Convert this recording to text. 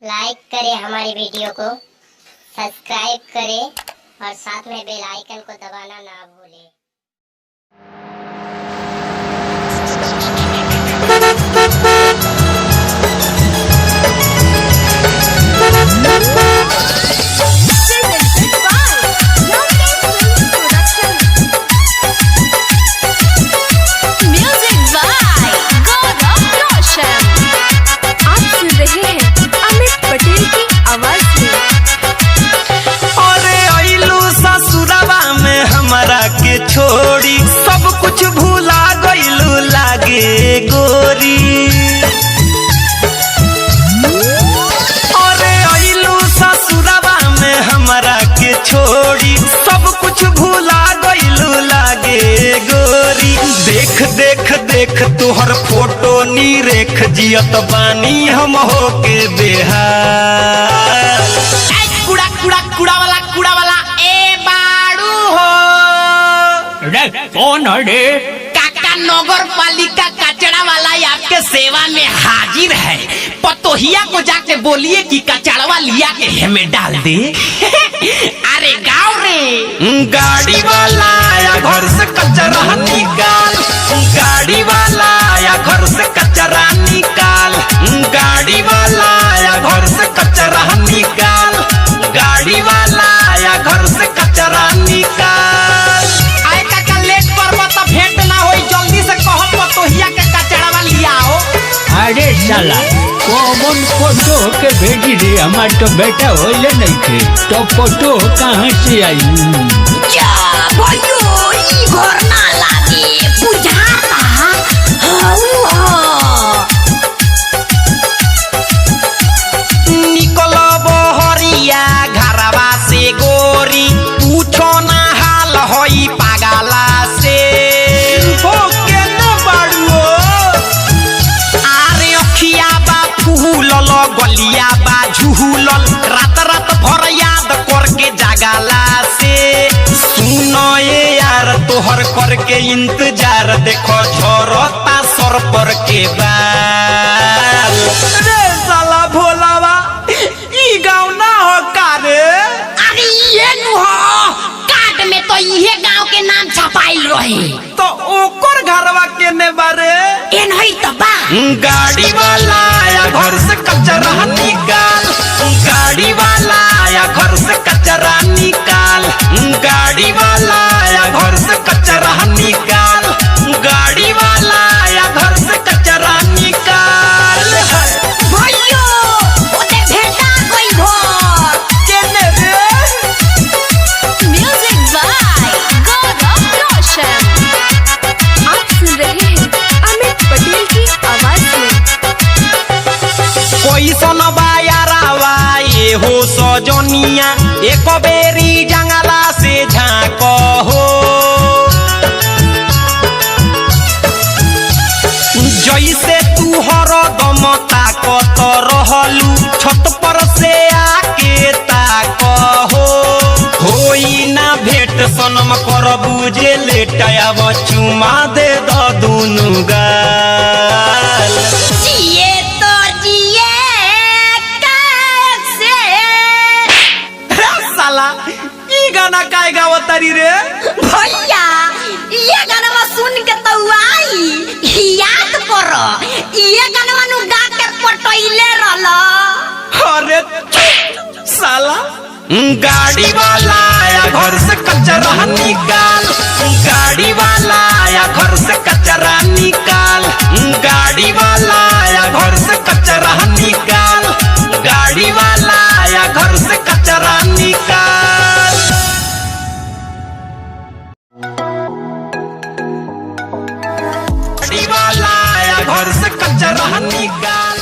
लाइक करें हमारी वीडियो को, सब्सक्राइब करें और साथ में बेल आइकन को दबाना ना भूलें। के छोड़ी सब कुछ भूला गइलू लागे गोरी। अरे अइलू ससुरवा में हमरा के छोड़ी सब कुछ भूला गइलू लागे गोरी। देख देख देख तोहर फोटो नी रेख जियत बानी हम होके बेहाल। कुड़ा कुड़ा कुड़ा वाला ए बाड़ू हो कौन है? काका नगर पालिका कचरा वाला आपके सेवा में हाजिर है। पतोहिया को जाके बोलिए कि कचड़वा लिया के हमें डाल दे। अरे गाँव रे गाड़ी वाला आया घर से कचरा निकाल, गाड़ी वाला आया घर से कचरा निकाल, गाड़ी वाला आया घर से कचरा निकाल, गाड़ी वाला आया घर से कचरा निकाल। आए काका लेट पर मत भेंट ना होई, जल्दी से कहो पतोहिया के कचड़वा लिया आओ। अरे साला कौन फोटो के भेजी रे? हमार तो बेटा होले नहीं थे, तो फोटो कहाँ से आई? क्या भयो ई घर ना लागे बुझाता निकल बहरिया घरवा से गोरी, पूछो ना हाल होई पागला से। होके न बाड़ुओ आरे अखिया बा फूलल, गलिया बा झूलल, रात रात भर याद करके जागला से। सुनो ये यार तोहर करके इंतजार, देखो झरता सर पर के बाल। रे साला भोलावा ई गाँव ना हो का रे? अरे ये नु हो कार्ड में तो ये गांव के नाम छपाइल रहे, तो ओकर घरवा के ने बारे ए नहीं तो बा। गाड़ी वाला आया घर से कचरा निकाल, गाड़ी वाला आया घर से कचरा निकाल, गाड़ी वाला आया घर से कचरा निकाल, गाड़ी वाला आया घर से कचरा निकाल। भयो ओते भेटा कोई घर केने रे? म्यूजिक बाय गौरव रोशन। आप सुन रहे हैं अमित पटेल की आवाज में। कोई सन बायारावा ये हो सजनिया, एक बेरी जंगला से झाँक हो। जैसे तू हरदम ताकत रहलू, छत पर से आके ताक हो। होई ना भेट सनम कर बुझे लेट, अब चुमा दे द दुनु गाल। जिए तो जिए कैसे। साला ई गाना काय गावतारी रे? भैया ये गाना सुन के तो आई याद करो, ये गाना नु गा के पटइले रहल। अरे साला गाड़ी वाला आया घर से कचरा निकाल, गाड़ी वाला आया घर से कचरा निकाल, गाड़ी वाला आया घर से कचरा निकाल, गाड़ी वाला आया घर से कचरा निकाल। गाड़ी वाला आया घर से कचरा निकाल।